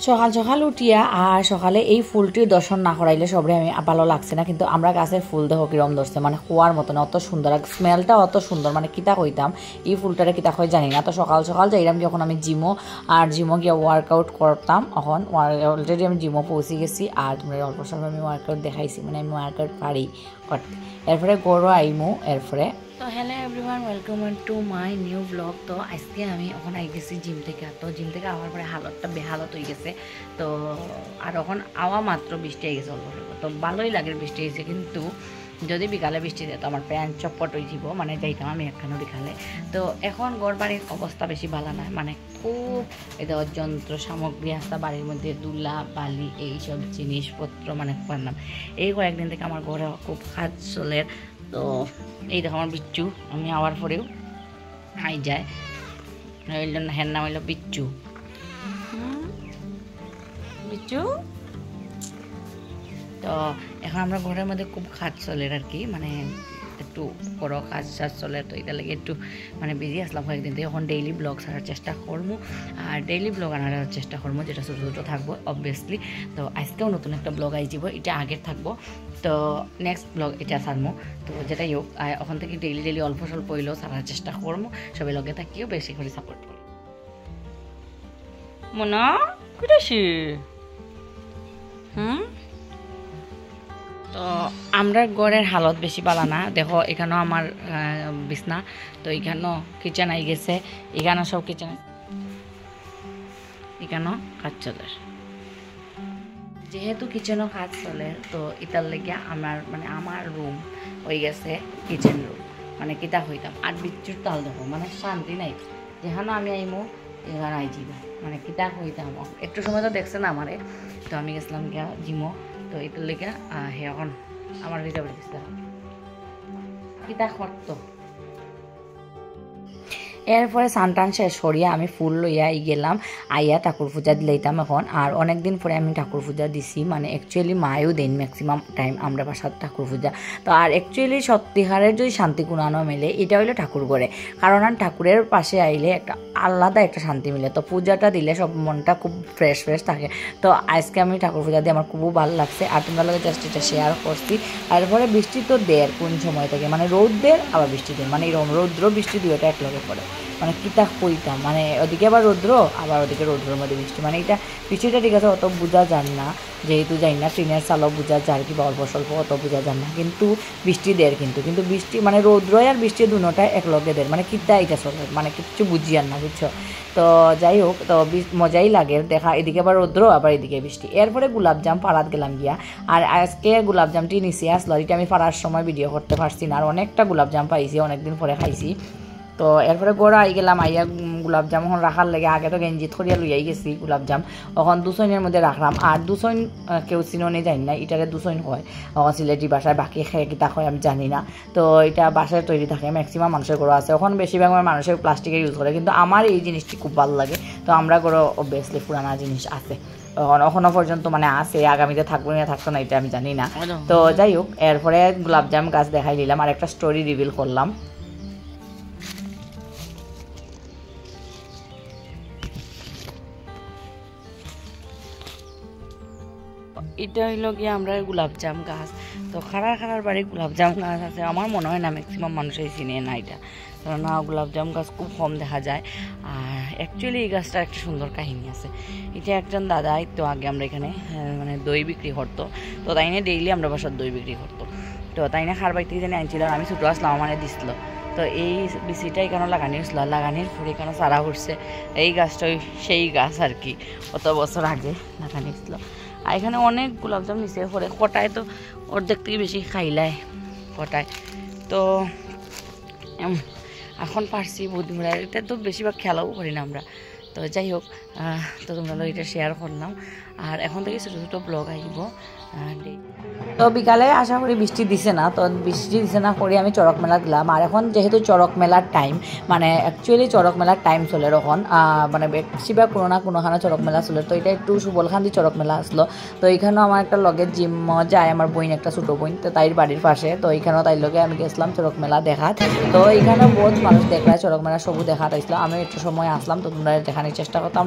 সকাল সকাল উঠিয়া আর সকালে এই ফুলটির দর্শন না করাইলে সবরে আমি ভালো লাগছে না, কিন্তু আমরা গাছের ফুল দেখো কিরম ধরছে, মানে খোয়ার মতন অত সুন্দর, স্মেলটা অত সুন্দর, মানে কিতা কইতাম এই ফুলটারে কিতা কই জানি না। তো সকাল সকাল যাইলাম যখন আমি জিমও গিয়ে ওয়ার্কআউট করতাম, এখন অলরেডি আমি জিমও পৌঁছে গেছি। আর তোমরা অল্প সময় আমি ওয়ার্কআউট দেখাইছি, মানে আমি ওয়ার্কআউট পারি করতে। এরপরে গরু আইমু। এরপরে তো hello everyone, welcome to my new blog. তো আজকে আমি এখন আই গেছি জিম থেকে। তো জিম থেকে আওয়ার পরে হালতটা বেহালত হয়ে গেছে। তো আর এখন আওয়া মাত্র বৃষ্টি হয়ে গেছে অল্প অল্প। তো ভালোই লাগে বৃষ্টি হয়েছে, কিন্তু যদি বিকালে বৃষ্টি দেয় তো আমার প্যান্ট চপ্পট হয়ে যাব, মানে যাইতাম আমি একখানো বিকালে। তো এখন ঘর বাড়ির অবস্থা বেশি ভালো না, মানে খুব এটা যন্ত্র সামগ্রী আসতা বাড়ির মধ্যে, দুলা বালি এইসব জিনিসপত্র মানে করলাম। এই কয়েকদিন থেকে আমার ঘরে খুব কাজ চলে। তো এই দেখো আমার বিচ্ছু, আমি আওয়ার পরেও হাই যায়, হের নাম হইল বিচ্ছু। বিচ্ছু তো এখন আমরা ঘরের মধ্যে খুব কাজ চলে আর কি, মানে একটু বড় কাজ চলে। তো এটা লাগে একটু মানে বিজি আসলাম কয়েকদিন থেকে। এখন ডেইলি ব্লগ ছাড়ার চেষ্টা করবো, আর ডেইলি ব্লগ আনার চেষ্টা করবো, যেটা ছোটো ছোটো থাকবো অবভিয়াসলি। তো আজকেও নতুন একটা ব্লগ আই যাব, এটা আগের থাকবো। তো নেক্সট ব্লগ এটা ছাড়বো। তো যেটাই হোক ওখান থেকে ডেইলি অল্প স্বল্প হইলেও ছাড়ার চেষ্টা করবো। সবাই লগে থাকিও বেশি করে সাপোর্ট করি। মনা কোথায়? তো আমরা ঘরের হালত বেশি ভালো না। দেখো এখানেও আমার বিছনা, তো এখানেও কিচেন আই গেছে, এখানেও সব কিচেন, এখানেও কাজ চলে। যেহেতু কিচেনও কাজ চলে, তো এটার লেগে আমার রুম হয়ে গেছে কিচেন রুম, মানে কিতা হইতাম। আর বিচ্ছুর তাল দেখো, মানে শান্তি নাই। যেখানে আমি আইমো এখানে আই যাব, মানে কিতা হইতাম। একটু সময় তো দেখছে না আমারে। তো আমি গেছিলাম গিয়া জিমো। তো এটার লেগে হে এখন আমার ভিতরে কিতা করতো। এরপরে সানটান শেষ করিয়া আমি ফুল লইয়া গেলাম, আইয়া ঠাকুর পূজা দিলাইতাম এখন। আর অনেক দিন পরে আমি ঠাকুর পূজা দিছি, মানে অ্যাকচুয়ালি মায়ও দেন ম্যাক্সিমাম টাইম আমরা বাসার ঠাকুর পূজা। তো আর অ্যাকচুয়ালি সত্যিকারের যদি শান্তি কুনানো মেলে এটা হইলো ঠাকুর ঘরে, কারণ ঠাকুরের পাশে আইলে একটা আলাদা একটা শান্তি মিলে। তো পূজাটা দিলে সব মনটা খুব ফ্রেশ থাকে। তো আজকে আমি ঠাকুর পূজা দিয়ে আমার খুবই ভালো লাগছে। আর তোমরা লোকের জাস্ট এটা শেয়ার করছি। আর এরপরে বৃষ্টি তো দেয় কোন সময় থেকে, মানে রোদ দেয় আবার বৃষ্টি দেয়, মানে এরকম রৌদ্র বৃষ্টি দুইটা একলগে পড়ে, মানে কিতা কইতাম, মানে ওদিকে আবার রৌদ্র আবার ওদিকে রৌদ্রের মধ্যে বৃষ্টি, মানে এটা বৃষ্টিটা ঠিক আছে অত বোঝা যান না, যেহেতু যাই না ট্রেনের চালও বোঝা যায় কি বা অল্প স্বল্প অত বোঝা যান না, কিন্তু বৃষ্টি দেয় কিন্তু বৃষ্টি মানে রৌদ্র আর বৃষ্টি দুটোটাই একলগে দেয়, মানে কিতা এটা চলে, মানে কিচ্ছু বুঝি আর না, বুঝছো। তো যাই হোক, তো মজাই লাগে দেখা, এদিকে আবার রৌদ্র আবার এদিকে বৃষ্টি। এরপরে গোলাপজাম পাড়াত গেলাম গিয়া। আর আজকে গোলাপজামটি নিচে আসলো, এটা আমি পাড়ার সময় ভিডিও করতে পারছি না। আর অনেকটা গোলাপজাম পাইছি, অনেকদিন পরে খাইছি। তো এরপরে গড়া আই গেলাম, আইয়া গোলাপজাম এখন রাখার লাগে। আগে তো গেঞ্জিত করিয়া লইয়াই গেছি গোলাপজাম, এখন দুসইনের মধ্যে রাখলাম। আর দুসইন কেউ চিননে জানি না, এটারে দুসইন হয় এখন সিলেটি বাসায়, বাকি খেয়ে কিতা হয় আমি জানি না। তো এটা বাসায় তৈরি থাকে, ম্যাক্সিমাম মানুষের গড়ো আছে। এখন বেশিরভাগ মানুষের প্লাস্টিকের ইউজ করে, কিন্তু আমার এই জিনিসটি খুব ভালো লাগে। তো আমরা গড়ো অবভিয়াসলি পুরানা জিনিস আছে, এখনো পর্যন্ত মানে আছে, আগামীতে থাকবো না থাকতো না এটা আমি জানি না। তো যাই হোক, এরপরে গোলাপজাম গাছ দেখাই দিলাম আর একটা স্টোরি রিভিল করলাম। এটা হইল গিয়ে আমরা গোলাপজাম গাছ। তো খারার বাড়ি গোলাপজাম গাছ আছে, আমার মনে হয় না ম্যাক্সিমাম মানুষই চিনে না এটা, কারণ গোলাপজাম গাছ খুব কম দেখা যায়। আর অ্যাকচুয়ালি এই গাছটার একটা সুন্দর কাহিনী আছে। এটা একজন দাদাই তো আগে আমরা এখানে মানে দই বিক্রি করতো, তো তাই নিয়ে ডেইলি আমরা বাসার দই বিক্রি করতো। তো তাই না খার বাড়ি থেকে জানি আনছিল, আমি ছোটো আসলাম মানে দিছিল। তো এই বিচিটা এখানে লাগানি হয়েছিল, লাগানির ফুল এখানে চারা উঠছে। এই গাছটা সেই গাছ আর কি, কত বছর আগে লাগানি হয়েছিল। আর এখানে অনেক গোলাপজাম নিচে পড়ে, কটায় তো অর্ধেক থেকে বেশি খাইলায় কটায়। তো এখন পারছি বুধবার, এটা তো বেশিরভাগ খেলাও করি না আমরা। তো যাই হোক, তো তোমরা এটা শেয়ার করলাম। আর এখন থেকে ছোটো ছোটো ব্লগ আসব। তো বিকালে আশা করি বৃষ্টি দিছে না, তো বৃষ্টি দিছে না করে আমি চড়ক মেলা গেলাম। আর এখন যেহেতু চড়ক মেলার টাইম, মানে অ্যাকচুয়ালি চড়ক মেলার টাইম চলে এখন, মানে বেশিরভাগ কোনোখানে চড়ক মেলা চলে। তো এটা একটু সুবলখান্দি চড়ক মেলা আসলো। তো এইখানেও আমার একটা লগের জিম যায়, আমার বোন একটা ছোটো বোন, তো তাইর বাড়ির পাশে। তো এইখানেও তাই লগে আমি গেছিলাম চড়ক মেলা দেখাত। তো এইখানেও বহুত মানুষ দেখলাম চড়ক মেলা সবু দেখাত আসলো। আমি একটু সময় আসলাম, তো তোমরা দেখানোর চেষ্টা করতাম।